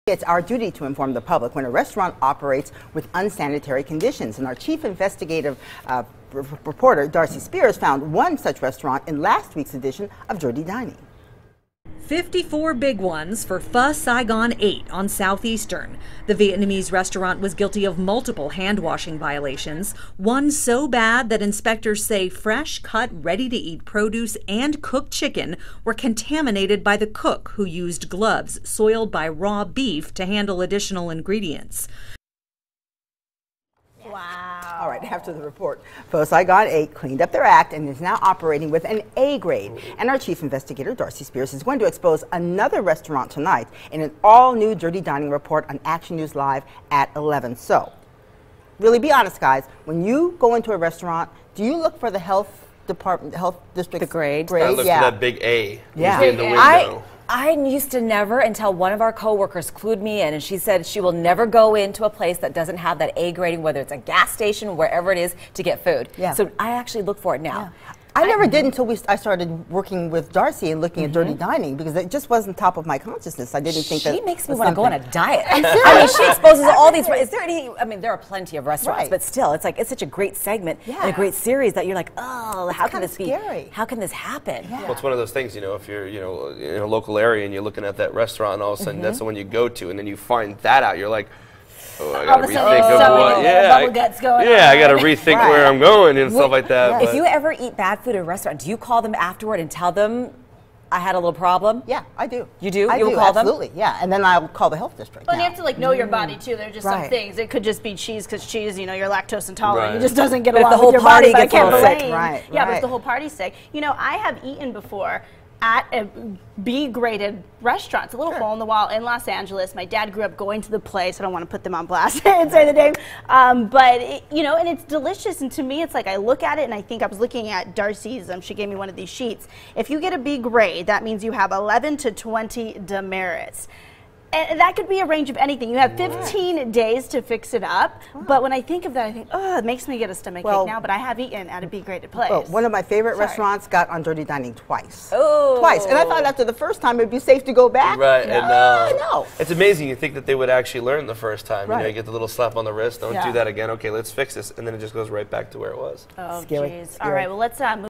It's our duty to inform the public when a restaurant operates with unsanitary conditions, and our chief investigative reporter, Darcy Spears, found one such restaurant in last week's edition of Dirty Dining. 54 big ones for Pho Saigon 8 on Southeastern. The Vietnamese restaurant was guilty of multiple hand-washing violations, one so bad that inspectors say fresh, cut, ready-to-eat produce and cooked chicken were contaminated by the cook, who used gloves soiled by raw beef to handle additional ingredients. Wow. All right, after the report, Pho Saigon 8 cleaned up their act and is now operating with an A grade. And our chief investigator, Darcy Spears, is going to expose another restaurant tonight in an all-new Dirty Dining report on Action News Live at 11. So, really be honest, guys. When you go into a restaurant, do you look for the health department, the health district grade? I look for that big A. Yeah. In the window. I used to never until one of our coworkers clued me in, and she said she will never go into a place that doesn't have that A grading, whether it's a gas station, wherever it is, to get food. Yeah. So I actually look for it now. Yeah. I never did until I started working with Darcy and looking at Dirty Dining, because it just wasn't top of my consciousness. I didn't think that she makes me want to go on a diet. I'm serious. I mean, she exposes all these. Is there any? I mean, there are plenty of restaurants, Right. but still, it's like it's such a great segment and a great series that you're like, oh, how can this be? Scary. How can this happen? Yeah. Well, it's one of those things, if you're, in a local area and you're looking at that restaurant, and all of a sudden that's the one you go to, and then you find that out, you're like, oh, I gotta rethink of what. I gotta rethink where I'm going and stuff like that. If you ever eat bad food at a restaurant, do you call them afterward and tell them I had a little problem? Yeah, I do. You do? You will call them? Absolutely, yeah. And then I'll call the health district. Well, and you have to know your body too. There are just some things. It could just be cheese, because cheese, you're lactose intolerant. It just doesn't get along with your body. But I can't blame. Yeah, but if the whole party's sick. I have eaten before at a B-graded restaurant. It's a little hole in the wall in Los Angeles. My dad grew up going to the place. I don't want to put them on blast and say the name. But, and it's delicious. And to me, it's like I look at it and I think I was looking at Darcy's. She gave me one of these sheets. If you get a B grade, that means you have 11 to 20 demerits. And that could be a range of anything. You have 15 days to fix it up. But when I think of that, I think, oh, it makes me get a stomach ache now. But I have eaten at a B-graded place. Well, one of my favorite restaurants got on Dirty Dining twice. Oh. Twice. And I thought after the first time it'd be safe to go back. Right. And no. It's amazing. You think that they would actually learn the first time. Right. You get the little slap on the wrist. Don't do that again. Okay, let's fix this. And then it just goes right back to where it was. Oh, Scary. jeez. All right, well, let's move